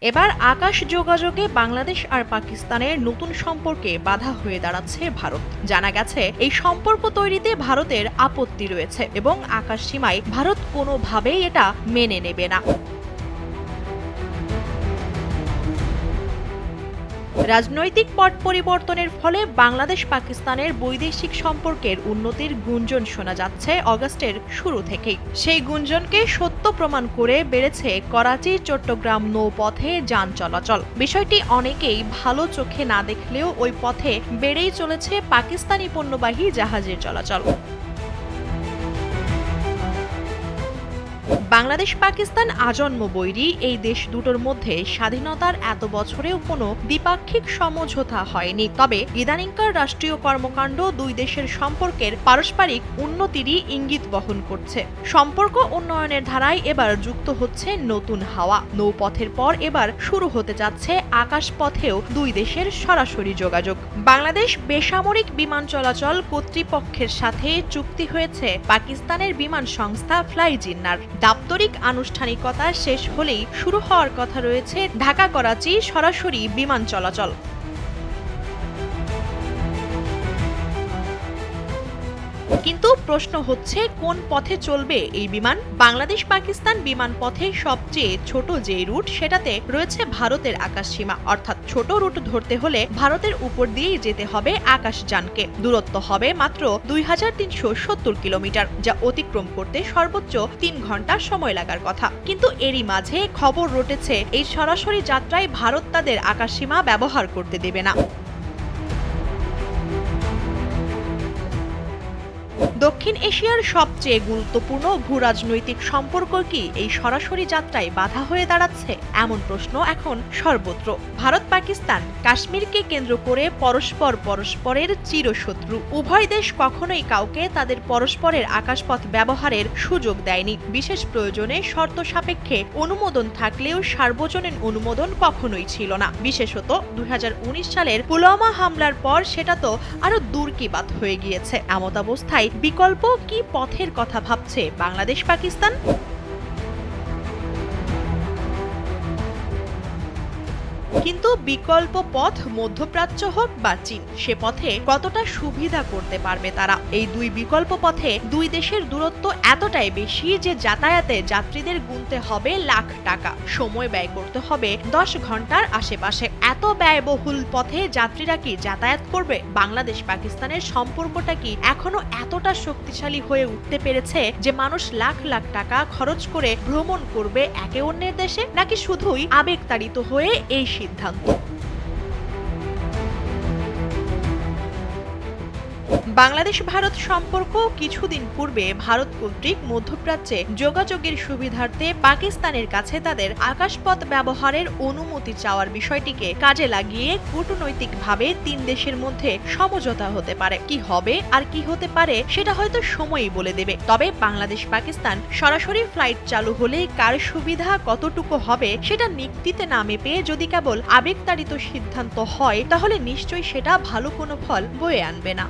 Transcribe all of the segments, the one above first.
এবার আকাশ যোগাযোগে বাংলাদেশ আর পাকিস্তানের নতুন সম্পর্কে বাধা হয়ে দাঁড়াচ্ছে ভারত। জানা গেছে এই সম্পর্ক তৈরিতে ভারতের আপত্তি রয়েছে এবং আকাশ সীমায় ভারত কোনোভাবেই এটা মেনে নেবে না। রাজনৈতিক পট পরিবর্তনের ফলে বাংলাদেশ পাকিস্তানের বৈদেশিক সম্পর্কের উন্নতির গুঞ্জন শোনা যাচ্ছে অগাস্টের শুরু থেকেই। সেই গুঞ্জনকে সত্য প্রমাণ করে বেড়েছে করাচি চট্টগ্রাম নৌপথে যান চলাচল। বিষয়টি অনেকেই ভালো চোখে না দেখলেও ওই পথে বেড়েই চলেছে পাকিস্তানি পণ্যবাহী জাহাজের চলাচল। বাংলাদেশ পাকিস্তান আজন্ম বৈরী এই দেশ দুটোর মধ্যে স্বাধীনতার এত বছরেও কোনো দ্বিপাক্ষিক সমঝোতা হয়নি। তবে ইদানিংকার রাষ্ট্রীয় কর্মকাণ্ড দুই দেশের সম্পর্কের পারস্পরিক উন্নতিরই ইঙ্গিত বহন করছে। সম্পর্ক উন্নয়নের ধারায় এবার যুক্ত হচ্ছে নতুন হাওয়া। নৌপথের পর এবার শুরু হতে যাচ্ছে আকাশপথেও দুই দেশের সরাসরি যোগাযোগ। বাংলাদেশ বেসামরিক বিমান চলাচল কর্তৃপক্ষের সাথে চুক্তি হয়েছে পাকিস্তানের বিমান সংস্থা ফ্লাই জিন্নার। দাপ্তরিক আনুষ্ঠানিকতা শেষ হলেই শুরু হওয়ার কথা রয়েছে ঢাকা করাচি সরাসরি বিমান চলাচল। কিন্তু প্রশ্ন হচ্ছে কোন পথে চলবে এই বিমান। বাংলাদেশ পাকিস্তান বিমান পথে সবচেয়ে ছোট যে রুট সেটাতে রয়েছে ভারতের আকাশসীমা, অর্থাৎ ছোট রুট ধরতে হলে ভারতের উপর দিয়েই যেতে হবে আকাশযানকে। দূরত্ব হবে মাত্র 2370 কিলোমিটার, যা অতিক্রম করতে সর্বোচ্চ 3 ঘন্টা সময় লাগার কথা। কিন্তু এরই মাঝে খবর রটেছে এই সরাসরি যাত্রায় ভারত তাদের আকাশসীমা ব্যবহার করতে দেবে না। দক্ষিণ এশিয়ার সবচেয়ে গুরুত্বপূর্ণ ভূরাজনৈতিক সম্পর্ক কি এই সরাসরি যাত্রায় বাধা হয়ে দাঁড়াচ্ছে? এমন প্রশ্ন এখন সর্বত্র। ভারত পাকিস্তান কাশ্মীরকে কেন্দ্র করে পরস্পরের চিরশত্রু। উভয় দেশ কখনোই কাউকে তাদের পরস্পরের আকাশপথ ব্যবহারের সুযোগ দেয়নি। বিশেষ প্রয়োজনে শর্ত সাপেক্ষে অনুমোদন থাকলেও সার্বজনীন অনুমোদন কখনোই ছিল না। বিশেষত 2019 সালের পুলওয়ামা হামলার পর সেটা তো আরো দূর কি বাত হয়ে গিয়েছে। এমতাবস্থায় বিকল্প কি পথের কথা ভাবছে বাংলাদেশ পাকিস্তান? কিন্তু বিকল্প পথ মধ্যপ্রাচ্য হোক বা চীন, সে পথে কতটা সুবিধা করতে পারবে তারা? এই দুই বিকল্প পথে দুই দেশের দূরত্ব এতটাই বেশি যে যাতায়াতে যাত্রীদের গুনতে হবে লাখ টাকা, সময় ব্যয় করতে হবে 10 ঘন্টার আশেপাশে। এত ব্যয়বহুল পথে যাত্রীরা কি যাতায়াত করবে? বাংলাদেশ পাকিস্তানের সম্পর্কটা কি এখনো এতটা শক্তিশালী হয়ে উঠতে পেরেছে যে মানুষ লাখ লাখ টাকা খরচ করে ভ্রমণ করবে একে অন্যের দেশে, নাকি শুধুই আবেগতাড়িত হয়ে এই সিদ্ধান্ত? বাংলাদেশ ভারত সম্পর্ক কিছুদিন পূর্বে ভারত কর্তৃক মধ্যপ্রাচ্যে যোগাযোগের সুবিধার্থে পাকিস্তানের কাছে তাদের আকাশপথ ব্যবহারের অনুমতি চাওয়ার বিষয়টিকে কাজে লাগিয়ে কূটনৈতিকভাবে 3 দেশের মধ্যে সমঝোতা হতে পারে। কি হবে আর কি হতে পারে সেটা হয়তো সময়ই বলে দেবে। তবে বাংলাদেশ পাকিস্তান সরাসরি ফ্লাইট চালু হলে কার সুবিধা কতটুকু হবে সেটা নিশ্চিতে না মেপে যদি কেবল আবেগতাড়িত সিদ্ধান্ত হয়, তাহলে নিশ্চয়ই সেটা ভালো কোনো ফল বয়ে আনবে না।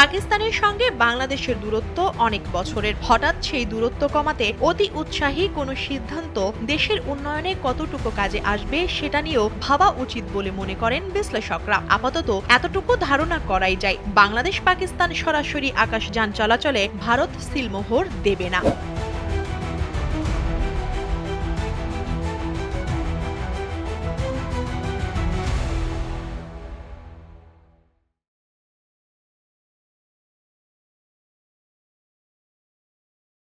পাকিস্তানের সঙ্গে বাংলাদেশের দূরত্ব অনেক বছরের। হঠাৎ সেই দূরত্ব কমাতে অতি উৎসাহী কোনো সিদ্ধান্ত দেশের উন্নয়নে কতটুকু কাজে আসবে সেটা নিয়েও ভাবা উচিত বলে মনে করেন বিশ্লেষকরা। আপাতত এতটুকু ধারণা করাই যায়, বাংলাদেশ পাকিস্তান সরাসরি আকাশযান চলাচলে ভারত সিলমোহর দেবে না।